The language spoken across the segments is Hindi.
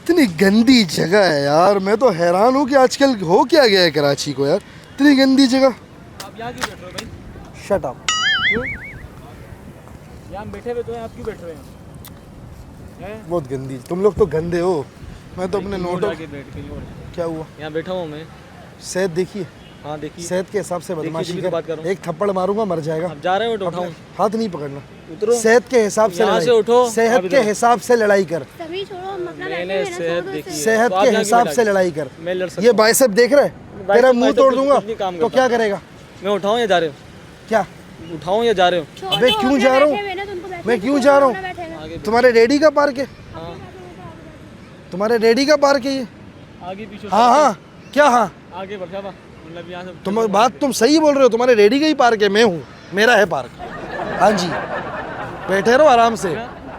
इतनी गंदी जगह है यार, मैं तो हैरान हूँ कि आजकल हो क्या गया है कराची को यार, इतनी गंदी जगह। आप यहाँ क्यों बैठ रहे हो भाई? Shut up. क्यों? यहाँ हम बैठे हुए तो हैं, आप क्यों बैठ रहे हैं? बहुत गंदी, तुम लोग तो गंदे हो। मैं तो अपने नोटों। क्या हुआ? यहाँ बैठा हूँ मैं। सेहत देखिए, हाँ देखिए। सेहत के हिसाब से बदमाशी देखिए, तो बात कर कर, रहा हूँ। एक थप्पड़ मारूंगा मर जाएगा। आप जा रहे हो तो उठाऊं? हाथ नहीं पकड़ना, उतरो। सेहत के हिसाब से यहाँ से लड़ाई। उठो। सेहत के हिसाब से लड़ाई कर, सभी छोड़ो, हम अपना बैठे मैंने हुए हैं ना, सेहत छोड़ो देखी इसे। है। सेहत तो आप के यहाँ हिसाब क्यों से बैठा? लड़ाई कर। मैं लड़ सकता ये बाइसेप देख रहा है, तेरा मुंह तोड़ दूंगा कुछ नहीं काम तो करता। क्या करेगा? मैं उठाऊं या जा रहे हो? क्या उठाऊं या जा रहे हो? छोड़ो, अबे क्यों अपना जा रहा हूँ? बैठे हुए ना, तुमको बैठने मैं दो, क्यों छोड़ो, जा रहा हूँ? अपना बैठे हुए। आगे तुम्हारे डैडी का पार्क है? हाँ तुम्हारे डैडी का पार्क है ये? आगे पीछे। हाँ हाँ, क्या हाँ? आगे बढ़ जा, मतलब यहाँ से। तुम बात तुम सही बोल रहे हो, तुम्हारे डैडी का ही पार्क है, मैं हूँ, मेरा है पार्क। हाँ जी, बैठे रहो आराम से।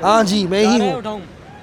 हाँ जी, मैं ही हूँ। उठाऊं?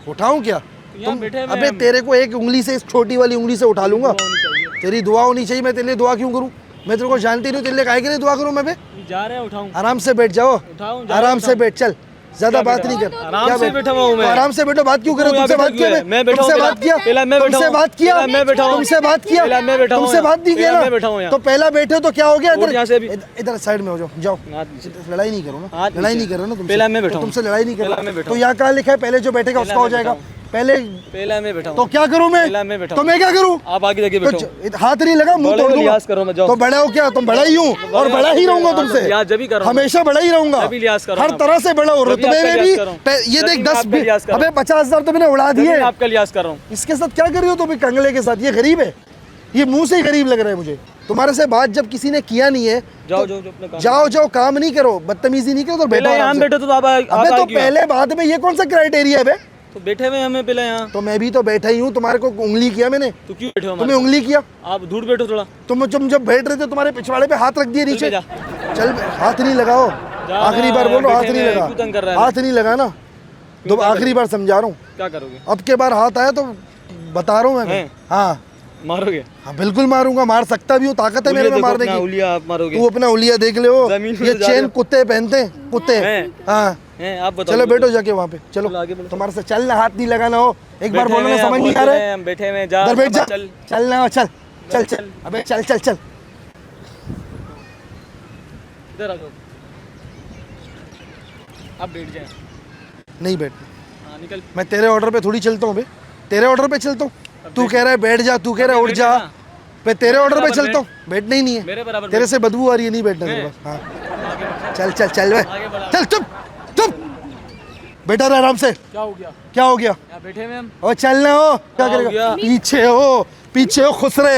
उठाऊं क्या? यहाँ तुम बैठे हुए अबे हम। तेरे को एक उंगली से, इस छोटी वाली उंगली से उठा लूंगा। होनी चाहिए। तेरी दुआ होनी चाहिए, मैं तेरे लिए दुआ क्यों करूं? मैं तेरे को जानती नहीं, तेरे लिए काहे के लिए दुआ करूं मैं बे? जा रहे हैं, उठाऊं? आराम से बैठ जाओ, उठाऊं? आराम से बैठ, चल, ज्यादा बात बैठा? नहीं कर। आराम क्या से बैठ? बैठा हुआ हूं मैं। तो आराम से बैठो, बात क्यों करे? तू यहाँ तुमसे बैठा बात किया क्यों है? मैं बैठा तुमसे हूँ, बात किया, पहला मैं बैठा तुमसे हूँ। बात किया, पहला मैं बैठा हूँ। तुमसे बात किया, पहला मैं बैठा हूँ तुमसे यहाँ। बात नहीं पहला किया मैं बैठा हूँ ना, यहाँ। तो पहला बैठे हो तो क्या हो गया? उठ यहाँ से अभी। इधर साइड में हो जाओ, जाओ। हाथ नीचे। लड़ाई नहीं करो ना, हाथ लड़ाई नीचे। नहीं कर रहा ना तुमसे। पहला मैं बैठा तो हूँ। तुमसे लड़ाई नहीं कर पहला रहा मैं बैठा तो हूँ। यहाँ कहाँ लिखा है पहले जो बैठेगा उसका पहला हो मैं जाएगा? बैठा पहले पहला मैं बैठा तो हूँ। क्या करूं पहला मैं मैं? बैठा तो हूँ। मैं क्या करूं? आप आगे जाके बैठो। तो हाथ नहीं लगा, मुंह बड़े तोड़ हो, दूंगा। लिहाज करो, मैं जाओ। तो बड़ा हो क्या? तुम बड़ा ही हूँ और बड़ा ही रहूंगा तुमसे, लिहाज जब भी कर रहा हूँ। हमेशा बड़ा ही रहूंगा, जब भी लिहाज कर रहा हर हूँ। तरह से बड़ा हो रहा हूँ। जब भी तुम्हें आपका भी लिहाज कर रहा हूँ। ये जब देख भी 10 आपका लिहाज कर रहा अबे 50,000 तो मैंने उड़ा जब भी दिए। आपका लिहाज कर रहा हूँ। इसके साथ क्या कर रही हो तुम कंगले के साथ? ये गरीब है, ये मुंह से ही गरीब लग रहा है मुझे। तुम्हारे से बात जब किसी ने किया नहीं है, जाओ जाओ अपना काम। जाओ जाओ, काम नहीं करो, बदतमीजी नहीं करो, तो बैठो पहले यहाँ आराम से। बैठो तो आप अबे तो पहले बाद में, ये कौन सा क्राइटेरिया है बे? तो बैठे हुए हमें पहले यहाँ। तो मैं भी तो बैठा ही हूँ, तुम्हारे को उंगली किया मैंने? तो क्यों बैठे हो हमारे तुम्हें उंगली किया? साथ? आप दूर बैठो थोड़ा। तुम जब बैठ रहे थे तुम्हारे पिछवाड़े पे हाथ रख दिए नीचे। जा। चल, हाथ नहीं लगाओ, जा आखिरी ना, बार बोलो, हाथ बैठे नहीं हुए लगा, क्यों तंग कर रहा है? हाथ नहीं लगा ना, तो क्या आखिरी बार समझा रहा हूँ। क्या करोगे? अब के बार हाथ आया तो बता रहा हूँ मैं। हैं? हाँ मारोगे? हाँ, बिल्कुल मारूंगा, मार सकता भी हूँ, ताकत है मेरे में मारने की। उलिया आप मारोगे? तू अपना उलिया देख ले, हो जमीन पे ये जा रहे चेन हो। कुत्ते पहनते हैं, कुत्ते। हैं? हाँ हैं, आप बताओ। चलो बैठो जाके वहाँ पे, चलो। चलो आगे बढ़ो। तुम्हारे से चलना, हाथ नहीं लगाना हो, एक बार बैठे बोलना हुए हैं, समझ नहीं आ बोल रहा रहे है। हैं, हम बैठे हुए हैं, जा इधर बैठ जा, चल। चलना हो, चल चल चल, अबे चल चल चल। इधर आ जाओ। आप बैठ जाए। नहीं बैठ, हाँ निकल। मैं तेरे ऑर्डर पे थोड़ी चलता हूँ बे, तेरे ऑर्डर पे चलता हूँ। तू कह रहा है बैठ जा, तू कह रहा है उठ जा, मैं तेरे ऑर्डर पे चलता हूँ। बैठना ही नहीं है, मेरे बराबर तेरे से बदबू आ रही है, नहीं बैठना तेरे पास। हाँ चल चल चल बे, चल चुप चुप, बैठा रहा आराम से। क्या हो गया? क्या हो गया? यहाँ बैठे हुए हम। और चलना हो, क्या क्या हो करेगा? गया? पीछे हो खुसरे,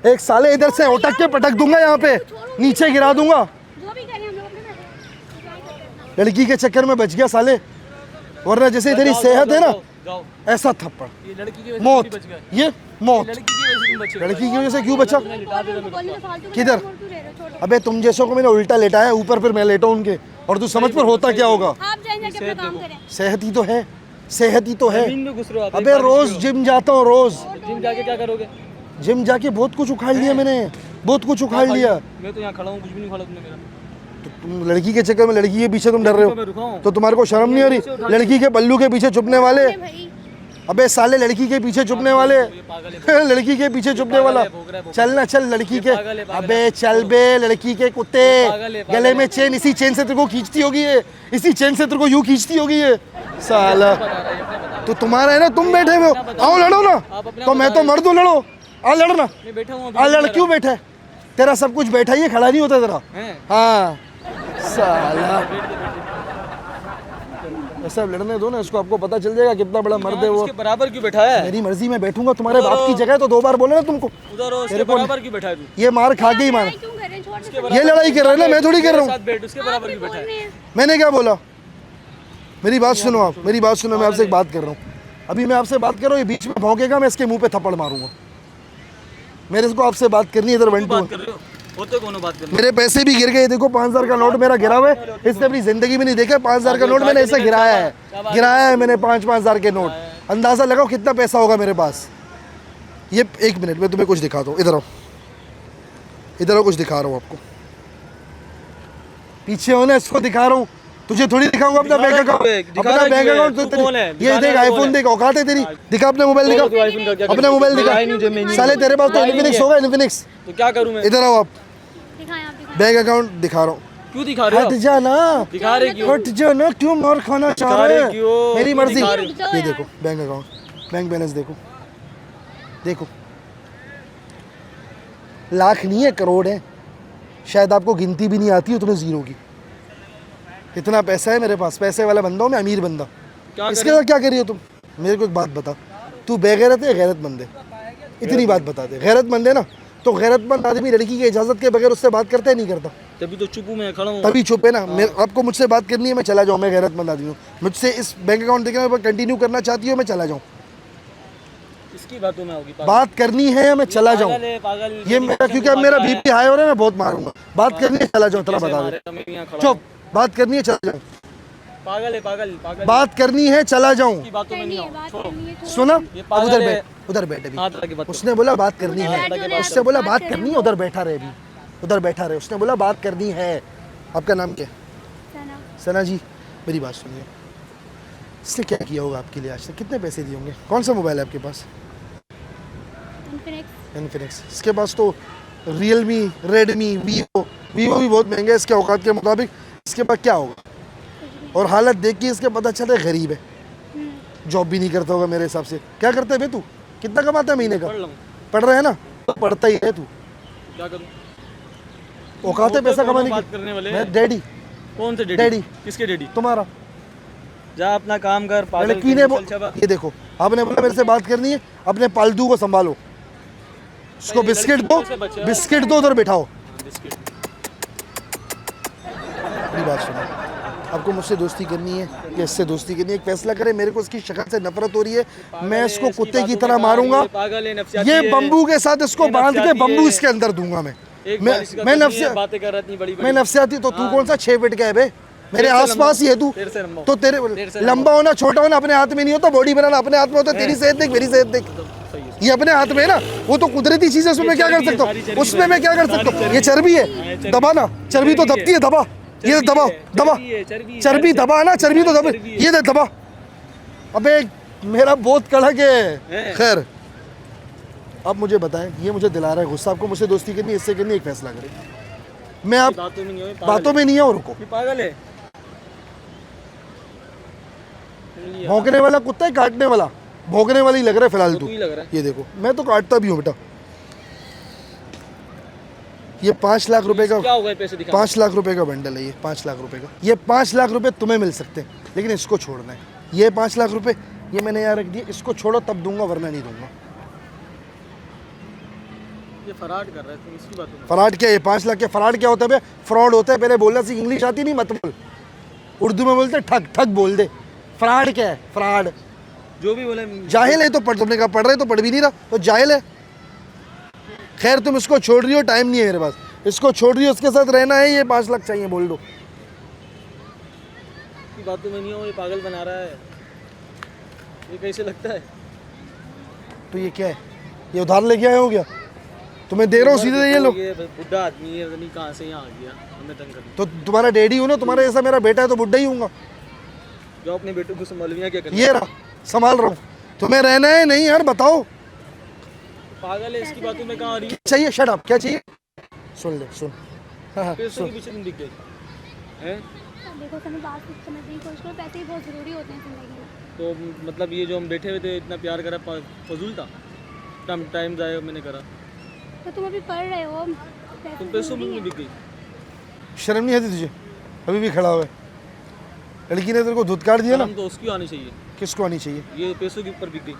एक साले इधर से उठक के पटक दूंगा, यहाँ पे नीचे गिरा दूंगा। जो भी करें हम लोग अपने बैठे। लड़की के चक्कर में बच गया साले, वरना जैसे तेरी सेहत है ना, जाओ। ऐसा थप्पड़, ये लड़की की वजह से मौत, तुम बच गए। ये मौत। लड़की की वजह से तुम बच गए। लड़की की वजह से क्यों बचा? बोलने से फालतू किधर? बोल क्यों रहे हो? छोड़ो। अबे तुम जैसों को मैंने उल्टा लेटाया ऊपर, फिर मैं लेटा उनके, और तू समझ पर होता क्या होगा? आप जाएं जाके अपना काम करें। सेहत ही तो है, सेहत ही तो है। जमीन में घुस रहे हो आप। अबे रोज जिम जाता हूँ, रोज जिम जाके क्या करोगे? जिम जाके बहुत कुछ उखाड़ लिया मैंने, बहुत कुछ उखाड़ लिया। मैं तो यहाँ खड़ा हूँ, कुछ भी नहीं उखाड़ा तुमने मेरा। तो तुम लड़की के चक्कर में, लड़की के पीछे तुम डर रहे तो मैं हो, रुका हूँ। तो तुम्हारे को शर्म नहीं आ रही? लड़की के पल्लू के पीछे छुपने वाले, अरे भाई, अबे साले लड़की के पीछे छुपने वाले, ये पागल है। लड़की के पीछे छुपने वाला। भोग रहा है। चल ना चल, लड़की के, पागल है, पागल अबे चल बे, लड़की के कुत्ते, पागल है, गले में चेन, इसी चेन से तेरे को खींचती होगी ये, इसी चेन से तेरे को यूं खींचती होगी ये साला। तो तुम्हारा है ना, तुम बैठे हुए हो, आओ लड़ो ना। तो मैं तो मर्द हूँ, लड़ो, आ लड़ना, मैं बैठा हूँ आ लड़। क्यों बैठा है? तेरा सब कुछ बैठा ही है, खड़ा नहीं होता तेरा। हैं? हाँ साला, ऐसा लड़ने दो ना इसको, आपको पता चल जाएगा कितना बड़ा मर्द है वो। उसके बराबर क्यों बैठा है? मेरी मर्जी में बैठूंगा, तुम्हारे बाप की जगह है तो 2 बार बोले ना तुमको। उधर हो, उसके तेरे को- बराबर क्यों बैठा है तू? ये मार खा के ही मारा, क्यों कर रहे हैं? छोड़ उसके दो। बराबर- ये लड़ाई कर रहे हैं ना, मैं थोड़ी कर रहा मेरे हूँ। साथ बैठ, उसके बराबर क्यों बोल बैठा है? रहे हैं। मैंने क्या बोला? मेरी बात सुनो आप, मेरी बात सुनो, मैं आपसे एक बात कर रहा हूँ। अभी मैं आपसे बात कर रहा हूँ, ये बीच में भौंकेगा, मैं इसके मुंह पे थप्पड़ मारूंगा। मेरे को आपसे बात करनी है, इधर 1 बात 2। कर रहे हो? होते कौन बात कर रहे हो? मेरे पैसे भी गिर गए, देखो 5,000 का नोट मेरा गिरा हुआ है, इसने अपनी जिंदगी में नहीं देखा। 5,000 का नोट मैंने ऐसे गिराया है, गिराया है मैंने 5,000 के नोट। अंदाजा लगाओ कितना पैसा होगा मेरे पास। ये 1 मिनट में तुम्हें कुछ दिखाता हूँ, इधर आओ, इधर आओ, कुछ दिखा रहा हूँ आपको। पीछे हो ना, इसको दिखा रहा हूँ, तुझे थोड़ी दिखाऊंगा अपना बैंक अकाउंट, अपना बैंक अकाउंट तो ये देख आईफोन देख, औकात है तेरी, दिखा अपना मोबाइल, दिखा अपना मोबाइल दिखा, साले तेरे पास तो इन्फिनिक्स होगा, इन्फिनिक्स। तो क्या करूं मैं? इधर आओ आप, दिखाएं आप दिखाएं। बैंक अकाउंट दिखा रहा हूँ। क्यों दिखा रहे हो? हट जा ना, दिखा रहे क्यों? हट जा ना, क्यों मार खाना चाह दिखा रहे रहे हैं? क्यों? मेरी क्यों मर्जी। दिखा रहे हो? ये देखो बैंक अकाउंट, बैंक बैलेंस देखो, देखो लाख नहीं है, करोड़ है, शायद आपको गिनती भी नहीं आती हो तुम्हें जीरो की। इतना पैसा है मेरे पास, पैसे वाला बंदा हूँ मैं, अमीर बंदा। क्या इसके साथ क्या करी हो तुम? मेरे को एक बात बता, तू बेगैरत है गैरतमंद है? इतनी बात बता दे, गैरतमंद है ना, तो गैरतमंद आदमी लड़की की इजाज़त के बगैर उससे बात करता है नहीं करता? तभी तो चुप हूं मैं, खड़ा हूं। तभी चुप है ना। आपको मुझसे बात करनी है, मैं चला जाऊँ, मैं गैरतमंद आदमी हूँ। मुझसे इस बैंक अकाउंट देखने में कंटिन्यू करना चाहती हो, मैं चला जाऊँ। इसकी बातों में होगी बात करनी है या मैं चला जाऊँ? पागल है, पागल। ये मेरा, क्योंकि अब मेरा बीपी हाई हो रहा है, मैं बहुत मारूंगा। बात करनी है चला जाऊँ, इतना बता दे। मैं यहाँ खड़ा चुप, बात करनी है चला जाऊँ, पागल है, पागल पागल। बात करनी है चला जाऊँ। की बातों में नहीं करनी है, आओ, बात छोड़ो। करनी है, छोड़ो। सुना, ये अब पागल उधर है। बैठ, उधर बैठ अभी। हाथ लगे बात। उसने बोला बात करनी है, बैठो रे, उससे बोला बात बात करनी है, उधर बैठा रहे अभी, उधर बैठा रहे। उसने बोला बात करनी है। आपका नाम क्या है? सना। सना जी, मेरी बात सुनिए, इसने क्या किया होगा आपके लिए आज तक? कितने पैसे दिए होंगे? कौन सा मोबाइल है आपके पास? इन्फिनिक्स। इन्फिनिक्स। इसके पास तो रियलमी, रेडमी, वीवो, वीवो भी बहुत महंगा है इसके औकात के मुताबिक। इसके पास क्या होगा? और हालत देख के इसके पता चला गरीब है, जॉब भी नहीं करता होगा मेरे हिसाब से। क्या करता है बे तू? कितना कमाता है महीने का? पढ़ लूं, पढ़ रहा है ना, तो पढ़ता ही है तू। क्या करूं? औकात है पैसा कमाने बात की? करने वाले। मैं डैडी, कौन से डैडी। डैडी? किसके डैडी? तुम्हारा। जा अपना काम कर, पागल। लड़की ने ये देखो, आपने बोला मेरे से बात करनी है, अपने पालतू को संभालो, उसको बिस्किट दो, बिस्किट दो, उधर बिठाओ। बिस्किट। मेरी बात सुनो, आपको मुझसे दोस्ती करनी है या इससे दोस्ती करनी है? एक फैसला करें। मेरे को इसकी शक्ल से नफरत हो रही है, मैं इसको कुत्ते की तरह मारूंगा। पागल है, नफसियाती ये है। बम्बू के साथ इसको ये बांध के नफसियाती बम्बू है। इसके अंदर दूंगा मैं। एक मैं बारिश का मैं तो नहीं है, नफसिया बातें कर रहा इतनी बड़ी मैं नफसियाती तो तू कौन सा 6 फीट का है बे? मेरे तेरे से आसपास ही है तू। तेरे से लंबा। तो तेरे तेरे से लंबा होना, छोटा होना अपने हाथ में नहीं होता, बॉडी बनाना अपने हाथ में होता है। तेरी सेहत देख, मेरी सेहत देख, सही है। ये अपने हाथ में है ना। वो तो कुदरती चीज है, उसमें मैं क्या कर सकता हूँ? उसमें मैं क्या कर सकता हूँ? ये चर्बी है, दबा ना, चर्बी तो दबती है, दबा। ये दबा, दबा, चर्बी दबा ना, चर्बी तो दबा, ये दे दबा। अबे मेरा बहुत कड़क है। खैर, अब मुझे बताएं, ये मुझे दिला रहा है गुस्सा। आपको मुझसे दोस्ती करनी है, इससे करनी है, एक फैसला करें। मैं आप बातों में नहीं हो, बातों में नहीं है, और रुको। ये पागल है। भौंकने वाला कुत्ता है, काटने वाला? भौंकने वाली लग रहा है फिलहाल तू तू। ही लग रहा है। ये देखो, मैं तो काटता भी हूँ बेटा। ये 5 लाख रुपए का, क्या होगा? पैसे दिखा। 5 लाख रुपए का बंडल है ये, 5 लाख रुपए का। ये 5 लाख रुपए तुम्हें मिल सकते हैं, लेकिन इसको छोड़ना है। ये 5 लाख रुपए ये मैंने यहाँ रख दिए, इसको छोड़ो तब दूंगा, वरना नहीं दूंगा। ये फराड कर रहा है, तुम इसकी बातों में। फराड क्या? ये 5 लाख के फराड क्या होता है बे? फ्रॉड होता है। पहले बोलना सीख, इंग्लिश आती नहीं मत बोल, उर्दू में बोलते ठग, ठग बोल दे। फ्रॉड क्या है? फ्रॉड। जो भी बोले। जाहिल है तो पढ़, तुमने कहा पढ़ रहे तो पढ़ भी नहीं रहा, तो जाहिल है। खैर तुम इसको छोड़ रही हो, टाइम नहीं है मेरे पास। इसको छोड़ रही हो, उसके साथ रहना है, ये 5 लाख चाहिए, बोल दो। की बातों में नहीं हो, ये पागल बना रहा है। ये कैसे लगता है? तो ये क्या है? ये उधार लेके आए हो क्या? तुम्हें दे रहा हूँ सीधे, ये लो। ये बुढ़ा आदमी है, पता नहीं कहाँ से यहाँ आ गया, हमें तंग कर। तो तुम्हारा डैडी हूँ ना, तुम्हारे जैसा मेरा बेटा है तो बुढ़ा ही हूँगा। जो अपने बेटों को संभालवियाँ क्या करना? ये रहा, संभाल रहा हूँ। तुम्हें रहना है नहीं यार, बताओ। पागल है, इसकी बातों में कहाँ आ रही है? चाहिए, शट अप, क्या चाहिए? सुन ले, सुन। हाँ हाँ, पैसों सुन। के पीछे तुम दिख गए हैं? देखो सनी, बात समझने की कोशिश करो, पैसे ही बहुत ज़रूरी होते हैं ज़िंदगी में। तो मतलब ये जो हम बैठे हुए थे, इतना प्यार करा, फजूल था? टाइम जाया मैंने करा। तो तुम अभी पढ़ रहे हो, तुम पैसों में क्यों बिक गई? शर्म नहीं आती तुझे? अभी भी खड़ा हुआ है। लड़की ने तेरे को धुतकार दिया ना, शर्म तो उसकी आनी चाहिए। किसको आनी चाहिए? ये पैसों के ऊपर बिक गई।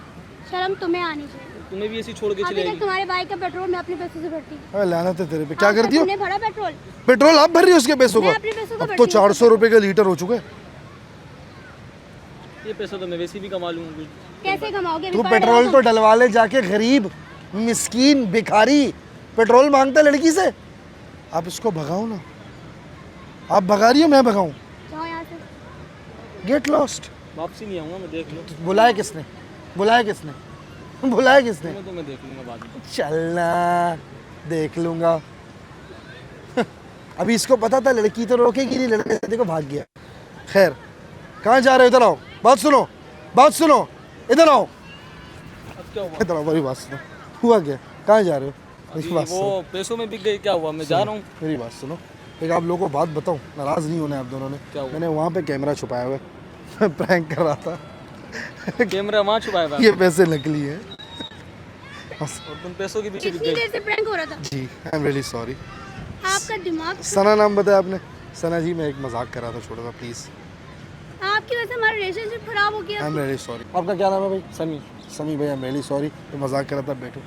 शर्म तुम्हें आनी चाहिए। तुम्हें भी ऐसी छोड़ के अभी चले तक तुम्हारे भाई का पेट्रोल मैं अपने पैसों से भरती हूँ। अरे लानत है तेरे पे, क्या करती हो? तुमने भरा पेट्रोल? पेट्रोल आप भर रही हो उसके पैसों मैं का? अपने पैसों का अब तो भरती हूँ। 400 रुपए का लीटर हो चुका है। ये पैसा तो मैं वैसे भी कमा लूँगा कुछ। कैसे कमाओगे? तू अभी पढ़ रहे हो पेट्रोल तुम। तो डलवा ले जाके, गरीब मिस्कीन भिखारी पेट्रोल मांगता है लड़की से। आप इसको भगाओ ना। आप भगा रही हो, मैं भगाऊं? जाओ यहाँ से। Get lost. वापसी नहीं आऊँगा मैं, देख लो। बुलाया किसने? बुलाया किसने? बुलाया किसने? मैं तो मैं देख लूँगा बाद में। चलना, देख लूंगा। अभी इसको पता था लड़की तो रोकेगी नहीं, लड़के देखो भाग गया। खैर कहाँ जा रहे हो? इधर आओ, बात सुनो, बात सुनो, इधर आओ, अब क्या हुआ? इधर आओ, मेरी बात सुनो। हुआ क्या? कहाँ जा रहे हो? मेरी अभी बात सुनो, वो पैसों में बिक गई, क्या हुआ? मैं जा रहा हूँ। मेरी बात सुनो। एक आप लोगों को बात बताऊं, नाराज़ नहीं होने आप दोनों ने। क्या हुआ? मैंने वहाँ पे कैमरा छुपाया हुआ है, मैं प्रैंक कर रहा था। कैमरा वहाँ छुपाया हुआ है। ये पैसे नकली हैं। और तुम पैसों के पीछे बिक इतनी गई। देर से प्रैंक हो रहा था। जी आई एम रियली सॉरी। आपका दिमाग, सना नाम बताया आपने? सना जी मैं एक मजाक कर रहा था छोटा सा, प्लीज़ आपकी वजह से हमारा रिलेशनशिप खराब हो गया। I am really sorry. आपका क्या नाम है भाई? समी, समी भाई, आई एम रियली सॉरी, मैं मजाक कर रहा था, बैठो।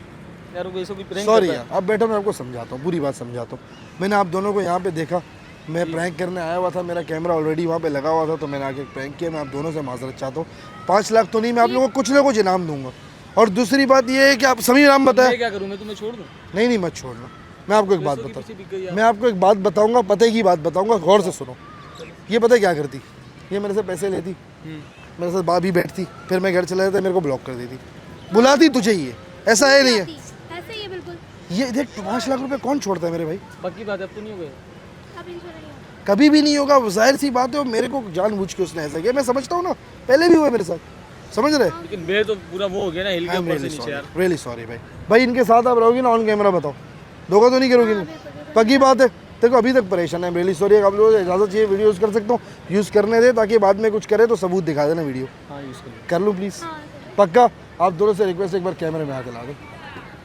यार वो पैसों की प्रैंक सॉरी करता यार, आप बैठो, मैं आपको समझाता हूँ, पूरी बात समझाता हूँ। मैंने आप दोनों को यहाँ पे देखा, मैं प्रैंक करने आया हुआ था, मेरा कैमरा ऑलरेडी वहाँ पे लगा हुआ था, तो मैंने आके प्रैंक किया। मैं आप दोनों से माजरत चाहता हूँ। 5 लाख तो नहीं, मैं आप लोगों को कुछ ना कुछ इनाम दूंगा। और दूसरी बात ये है कि आप समी नाम है। बताया। मैं क्या करूँ? मैं तुम्हें छोड़ दूँ? नहीं नहीं मत छोड़ना, मैं आपको एक बात पैसों के बताऊँ, पीछे बिक गई यार। मैं आपको एक बात बताऊँगा, पते की बात बताऊँगा, गौर से सुनो। ये पता है क्या करती? ये मेरे से पैसे लेती, मेरे साथ बात भी बैठती, फिर मैं घर चला जाता, मेरे को ब्लॉक कर देती, बुलाती तुझे। ये ऐसा है नहीं है? ऐसे ही है बिल्कुल। ये देख 5 लाख रुपए कौन छोड़ता है मेरे भाई? पक्की बात है, अब तो नहीं हो गया। अब इंश्योर नहीं होगा। कभी भी नहीं होगा, जाहिर सी बात है। और मेरे को जानबूझ के उसने ऐसा किया, मैं समझता हूँ ना, पहले भी हुआ मेरे साथ, समझ रहे? लेकिन मैं तो पूरा वो हो गया ना, हिल के ऊपर से नीचे यार। रियली सॉरी भाई। भाई इनके साथ आप रहोगी ना ऑन कैमरा, बताओ धोखा तो नहीं करोगी ना? पक्की बात है। देखो अभी तक परेशान है, रियली सॉरी। आप लोगों को इजाज़त चाहिए, वीडियो यूज़ कर सकता हूँ, यूज़ करने दे, ताकि बाद में कुछ करे तो सबूत दिखा देना वीडियो। हाँ यूज़ कर लो। कर लूँ प्लीज़? हाँ, पक्का? आप दोनों से रिक्वेस्ट, एक बार कैमरे में हाथ ला दो।